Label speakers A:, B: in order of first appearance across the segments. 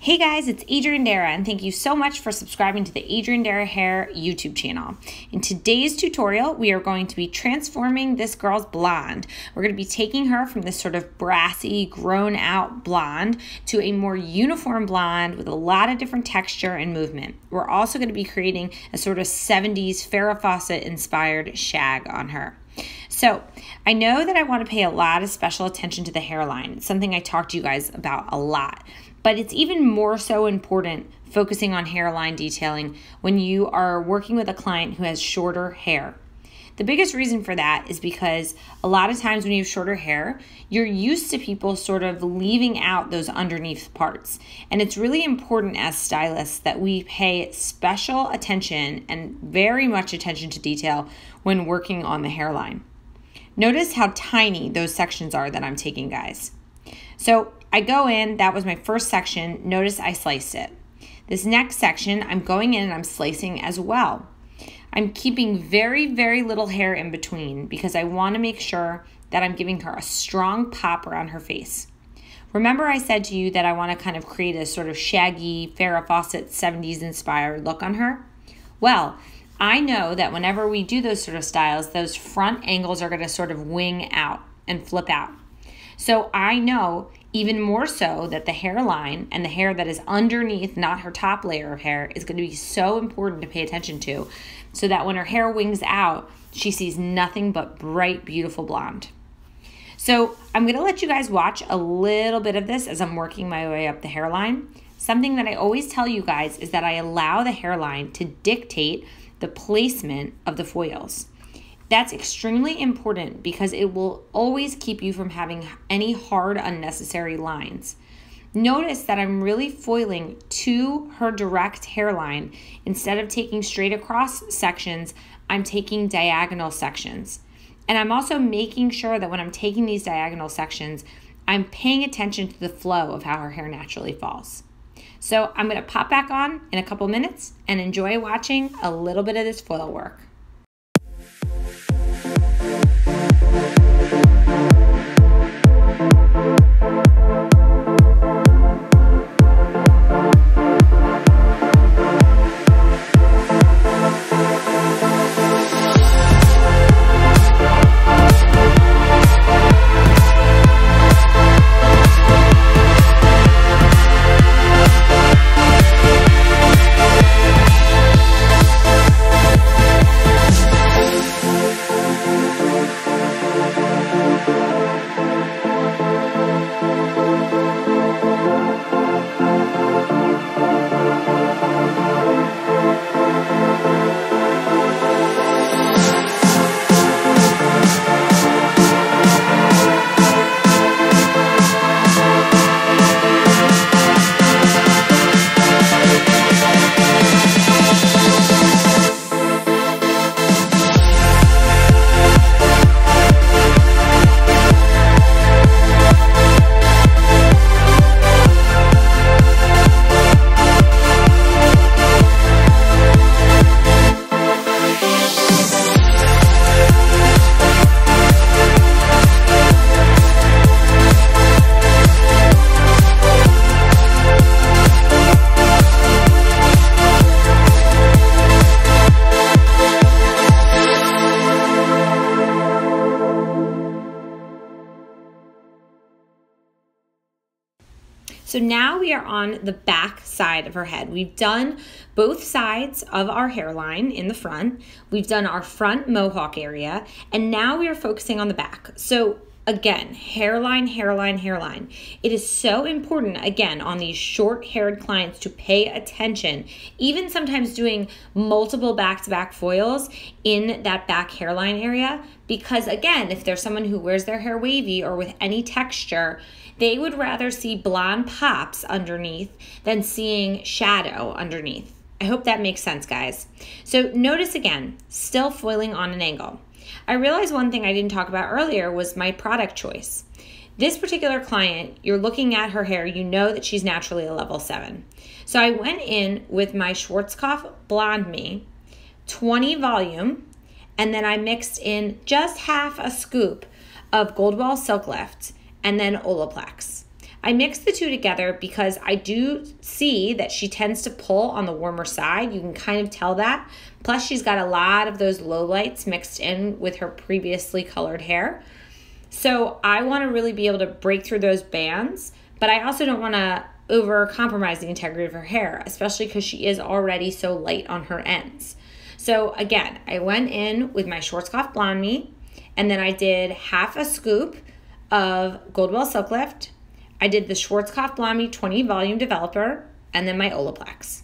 A: Hey guys, it's Adrienne Dara, and thank you so much for subscribing to the Adrienne Dara Hair YouTube channel. In today's tutorial, we are going to be transforming this girl's blonde. We're going to be taking her from this sort of brassy, grown out blonde to a more uniform blonde with a lot of different texture and movement. We're also going to be creating a sort of 70s Farrah Fawcett inspired shag on her. So I know that I want to pay a lot of special attention to the hairline. It's something I talk to you guys about a lot. But it's even more so important focusing on hairline detailing when you are working with a client who has shorter hair. The biggest reason for that is because a lot of times when you have shorter hair, you're used to people sort of leaving out those underneath parts. And it's really important as stylists that we pay special attention and very much attention to detail when working on the hairline. Notice how tiny those sections are that I'm taking, guys. So I go in, that was my first section. Notice I sliced it. This next section, I'm going in and I'm slicing as well. I'm keeping very, very little hair in between because I want to make sure that I'm giving her a strong pop around her face. Remember I said to you that I want to kind of create a sort of shaggy, Farrah Fawcett 70s inspired look on her? Well, I know that whenever we do those sort of styles, those front angles are going to sort of wing out and flip out. So I know even more so that the hairline and the hair that is underneath, not her top layer of hair, is going to be so important to pay attention to so that when her hair wings out, she sees nothing but bright, beautiful blonde. So I'm going to let you guys watch a little bit of this as I'm working my way up the hairline. Something that I always tell you guys is that I allow the hairline to dictate the placement of the foils. That's extremely important because it will always keep you from having any hard, unnecessary lines. Notice that I'm really foiling to her direct hairline. Instead of taking straight across sections, I'm taking diagonal sections. And I'm also making sure that when I'm taking these diagonal sections, I'm paying attention to the flow of how her hair naturally falls. So I'm going to pop back on in a couple minutes and enjoy watching a little bit of this foil work. So now we are on the back side of her head. We've done both sides of our hairline in the front. We've done our front mohawk area, and now we are focusing on the back. So again, hairline, hairline, hairline. It is so important, again, on these short-haired clients to pay attention, even sometimes doing multiple back-to-back foils in that back hairline area, because again, if there's someone who wears their hair wavy or with any texture, they would rather see blonde pops underneath than seeing shadow underneath. I hope that makes sense, guys. So notice again, still foiling on an angle. I realized one thing I didn't talk about earlier was my product choice. This particular client, you're looking at her hair, you know that she's naturally a level 7. So I went in with my Schwarzkopf Blonde Me, 20 volume, and then I mixed in just half a scoop of Goldwell Silk Lift and then Olaplex. I mix the two together because I do see that she tends to pull on the warmer side. You can kind of tell that. Plus, she's got a lot of those lowlights mixed in with her previously colored hair. So I want to really be able to break through those bands, but I also don't want to over-compromise the integrity of her hair, especially because she is already so light on her ends. So again, I went in with my Schwarzkopf Blonde Me, and then I did half a scoop of Goldwell Silk Lift. I did the Schwarzkopf Blonde Me 20 Volume Developer, and then my Olaplex.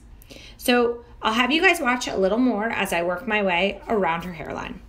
A: So I'll have you guys watch a little more as I work my way around her hairline.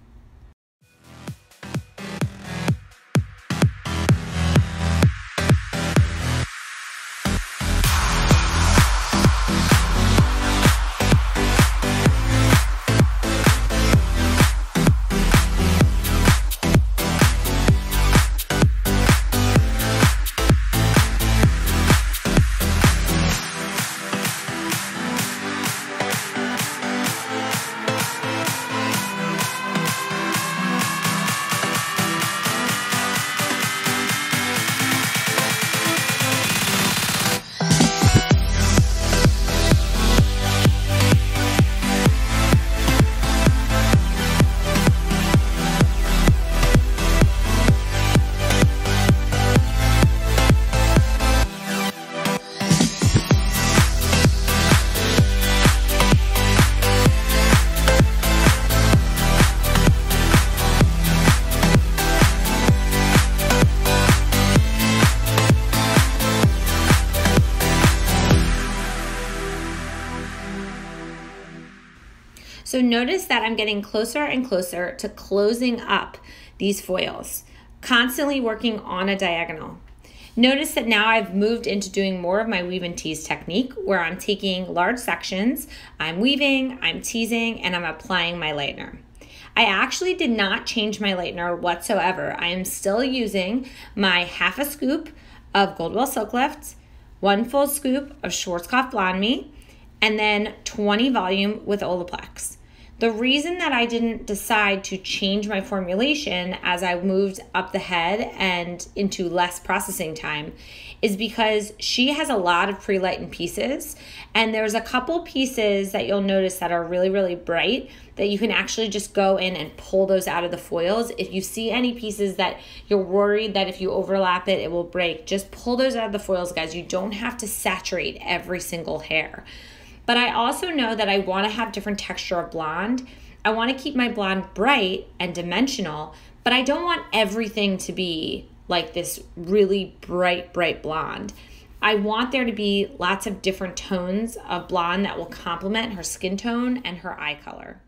A: So notice that I'm getting closer and closer to closing up these foils, constantly working on a diagonal. Notice that now I've moved into doing more of my weave and tease technique where I'm taking large sections, I'm weaving, I'm teasing, and I'm applying my lightener. I actually did not change my lightener whatsoever. I am still using my half a scoop of Goldwell Silk Lift, 1 full scoop of Schwarzkopf Blonde Me, and then 20 volume with Olaplex. The reason that I didn't decide to change my formulation as I moved up the head and into less processing time is because she has a lot of pre-lightened pieces, and there's a couple pieces that you'll notice that are really, really bright that you can actually just go in and pull those out of the foils. If you see any pieces that you're worried that if you overlap it, it will break, just pull those out of the foils, guys. You don't have to saturate every single hair. But I also know that I want to have different texture of blonde. I want to keep my blonde bright and dimensional, but I don't want everything to be like this really bright, bright blonde. I want there to be lots of different tones of blonde that will complement her skin tone and her eye color.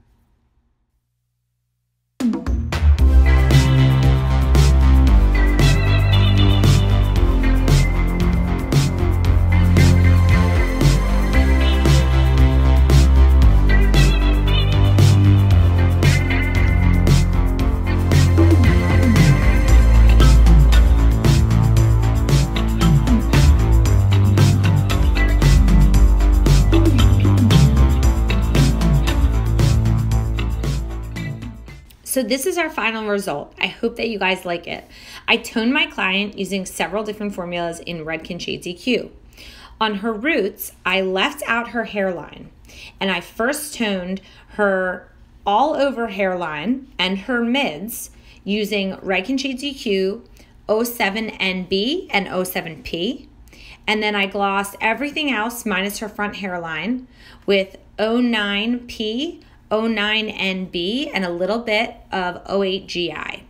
A: So this is our final result. I hope that you guys like it. I toned my client using several different formulas in Redken Shades EQ. On her roots, I left out her hairline, and I first toned her all over hairline and her mids using Redken Shades EQ 07NB and 07P. And then I glossed everything else minus her front hairline with 09P, 09NB, and a little bit of 08GI.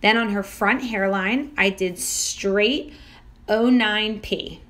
A: Then on her front hairline, I did straight 09P.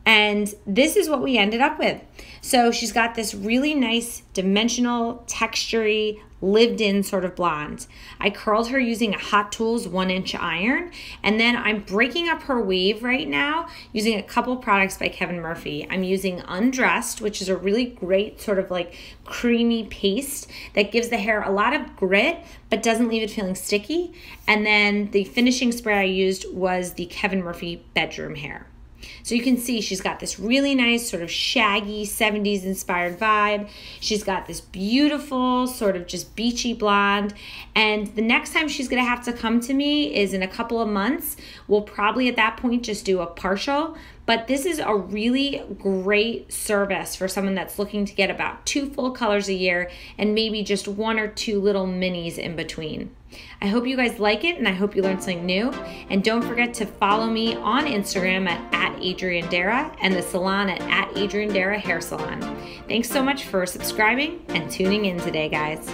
A: And this is what we ended up with. So she's got this really nice dimensional, textury, lived-in sort of blonde. I curled her using a Hot Tools 1-inch iron, and then I'm breaking up her weave right now using a couple products by Kevin Murphy. I'm using Undressed, which is a really great sort of like creamy paste that gives the hair a lot of grit but doesn't leave it feeling sticky. And then the finishing spray I used was the Kevin Murphy Bedroom Hair. So you can see she's got this really nice sort of shaggy 70s inspired vibe. She's got this beautiful sort of just beachy blonde. And the next time she's gonna have to come to me is in a couple of months. We'll probably at that point just do a partial, but this is a really great service for someone that's looking to get about 2 full colors a year and maybe just 1 or 2 little minis in between. I hope you guys like it and I hope you learned something new. And don't forget to follow me on Instagram at @AdrianDara and the salon at @AdrianDara Hair Salon. Thanks so much for subscribing and tuning in today, guys.